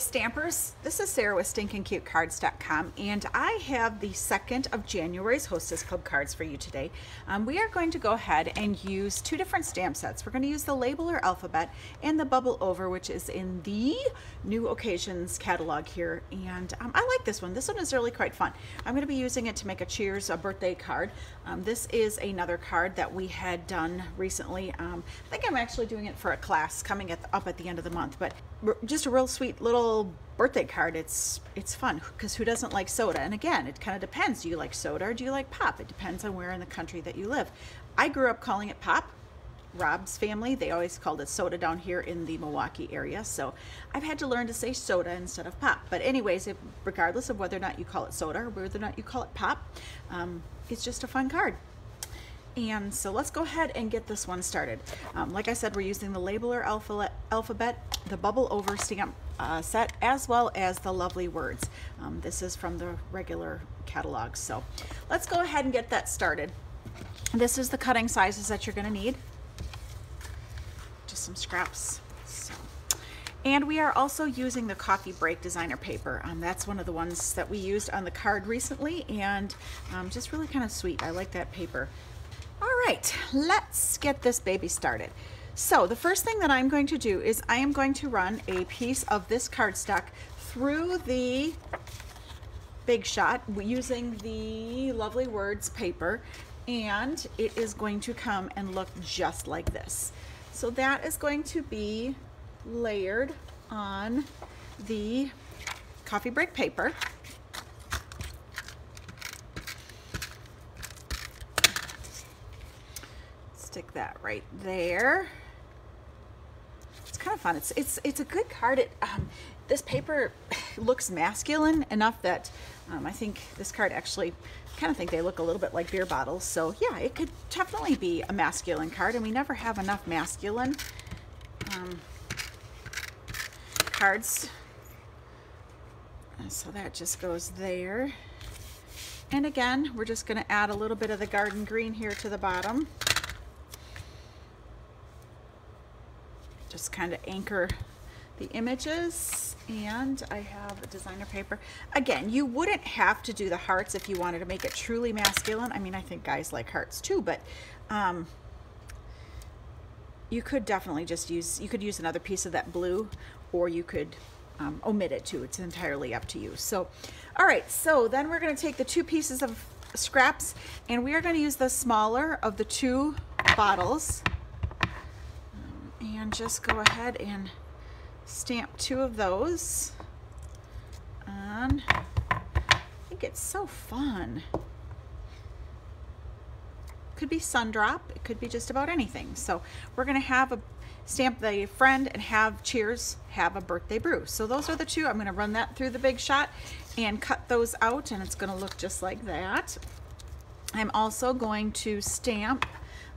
Stampers, this is Sarah with Stinkincutecards.com, and I have the 2nd of January's Hostess Club cards for you today. We are going to go ahead and use two different stamp sets. We're going to use the Labeler Alphabet and the Bubble Over, which is in the New Occasions catalog here, and I like this one. This one is really quite fun. I'm going to be using it to make a cheers, a birthday card. This is another card that we had done recently. I think I'm actually doing it for a class coming up at the end of the month, but just a real sweet little birthday card. It's fun because who doesn't like soda? And again, it kind of depends. Do you like soda or do you like pop? It depends on where in the country that you live. I grew up calling it pop. Rob's family, they always called it soda down here in the Milwaukee area, so I've had to learn to say soda instead of pop. But anyways, regardless of whether or not you call it soda or whether or not you call it pop, it's just a fun card. And so let's go ahead and get this one started. Like I said, we're using the Labeler Alphabet, the Bubble Over stamp set, as well as the Lovely Words. This is from the regular catalog. So let's go ahead and get that started. This is the cutting sizes that you're going to need. Just some scraps. And we are also using the Coffee Break designer paper. That's one of the ones that we used on the card recently, and just really kind of sweet. I like that paper. All right, let's get this baby started. So the first thing that I'm going to do is I am going to run a piece of this cardstock through the Big Shot using the Lovely Words paper, and it is going to come and look just like this. So that is going to be layered on the Coffee Break paper. Stick that right there. It's kind of fun. It's a good card. This paper looks masculine enough that I think this card actually kind of think they look a little bit like beer bottles. So yeah, it could definitely be a masculine card, and we never have enough masculine cards. And so that just goes there. And again, we're just going to add a little bit of the garden green here to the bottom. Just kind of anchor the images, and I have a designer paper. Again, you wouldn't have to do the hearts if you wanted to make it truly masculine. I mean, I think guys like hearts too, but you could definitely just use another piece of that blue, or you could omit it too. It's entirely up to you. So, all right, so then we're going to take the two pieces of scraps, and we are going to use the smaller of the two bottles. And just go ahead and stamp two of those on. I think it's so fun. Could be Sundrop, it could be just about anything. So we're going to stamp the friend and have cheers, have a birthday brew. So those are the two. I'm going to run that through the Big Shot and cut those out, and it's going to look just like that. I'm also going to stamp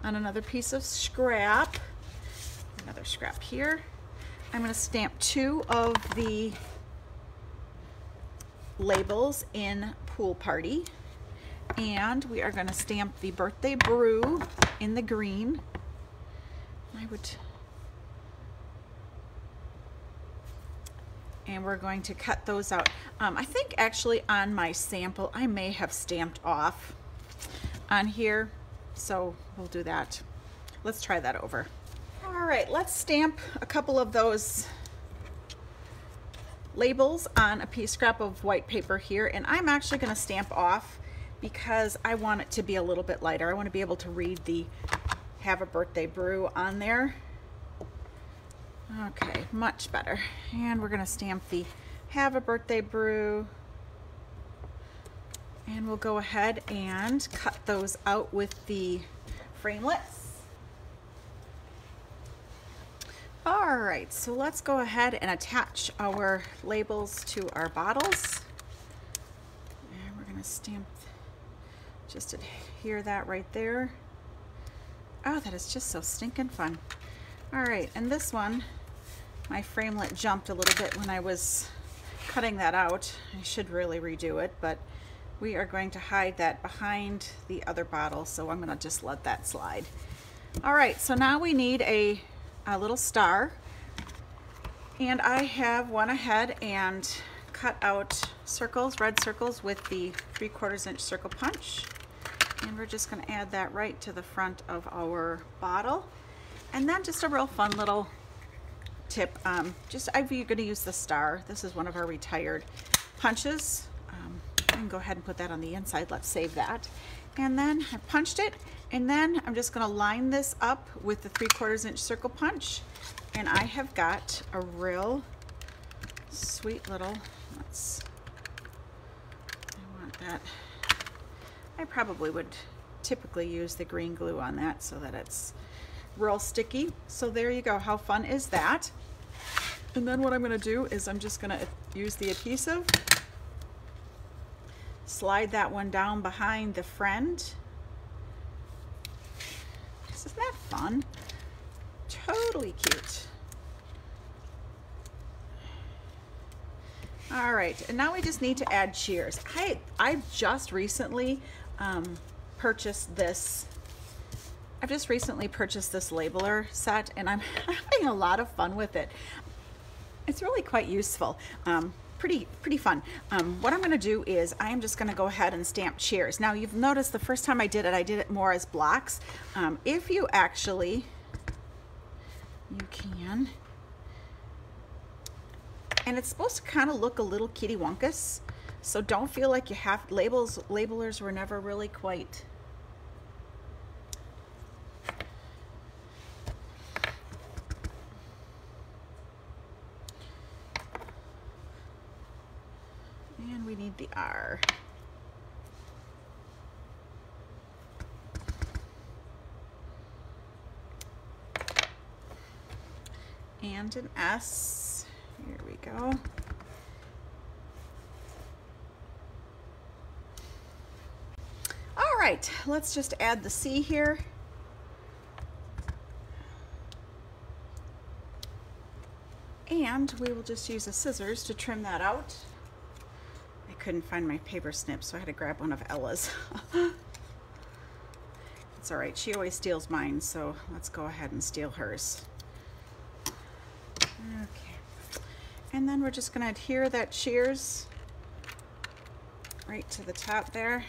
on another piece of scrap. Another scrap here. I'm going to stamp two of the labels in Pool Party, and we are going to stamp the Birthday Brew in the green. And we're going to cut those out. I think actually on my sample I may have stamped off on here, so we'll do that. Let's try that over. All right, let's stamp a couple of those labels on a scrap of white paper here, and I'm actually going to stamp off because I want it to be a little bit lighter. I want to be able to read the Have a Birthday Brew on there. Okay, much better. And we're going to stamp the Have a Birthday Brew, and we'll go ahead and cut those out with the framelits. All right, so let's go ahead and attach our labels to our bottles. And we're going to stamp just adhere that right there. Oh, that is just so stinking fun. All right, and this one, my framelit jumped a little bit when I was cutting that out. I should really redo it, but we are going to hide that behind the other bottle, so I'm going to just let that slide. All right, so now we need a little star. And I have went ahead and cut out circles, red circles with the 3/4 inch circle punch. And we're just going to add that right to the front of our bottle. And then just a real fun little tip, I'm going to use the star. This is one of our retired punches. I can go ahead and put that on the inside. Let's save that. And then I punched it, and then I'm just going to line this up with the 3/4 inch circle punch. And I have got a real sweet little, I want that. I probably would typically use the green glue on that so that it's real sticky. So there you go. How fun is that? And then what I'm going to do is I'm just going to use the adhesive, slide that one down behind the friend. Isn't that fun? Totally cute. All right, and now we just need to add cheers. I just recently purchased this. I've just recently purchased this labeler set, and I'm having a lot of fun with it. It's really quite useful. Pretty fun. What I'm going to do is I am just going to go ahead and stamp cheers. Now you've noticed the first time I did it more as blocks. If you actually, you can, and it's supposed to kind of look a little kitty wonkus, so don't feel like you have labelers were never really quite and we need the R. And an S. Here we go. All right, let's just add the C here. And we will just use the scissors to trim that out. I couldn't find my paper snip, so I had to grab one of Ella's. It's all right, she always steals mine, so let's go ahead and steal hers. Okay, and then we're just going to adhere that cheers right to the top there.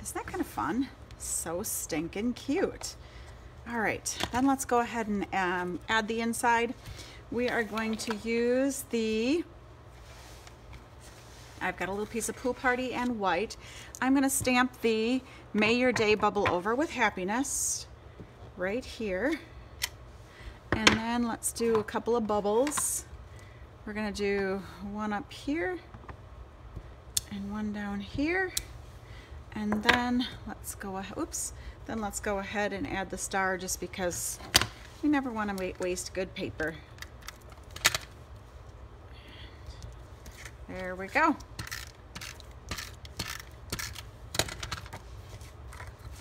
Isn't that kind of fun? So stinking cute. All right, then let's go ahead and add the inside. We are going to use I've got a little piece of Pool Party and white. I'm going to stamp the May Your Day Bubble Over with Happiness right here. And then let's do a couple of bubbles. We're going to do one up here and one down here. And then let's go ahead, then let's go ahead and add the star, just because we never want to waste good paper. There we go.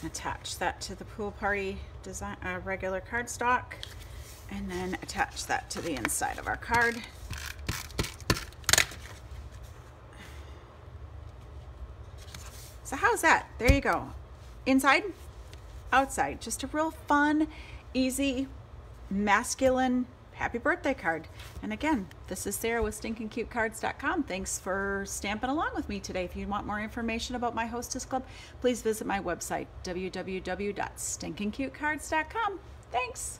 Attach that to the Pool Party design, regular cardstock, and then attach that to the inside of our card. So how's that? There you go. Inside, outside. Just a real fun, easy, masculine happy birthday card. And again, this is Sarah with Stinkincutecards.com. Thanks for stamping along with me today. If you want more information about my Hostess Club, please visit my website, www.stinkincutecards.com. Thanks.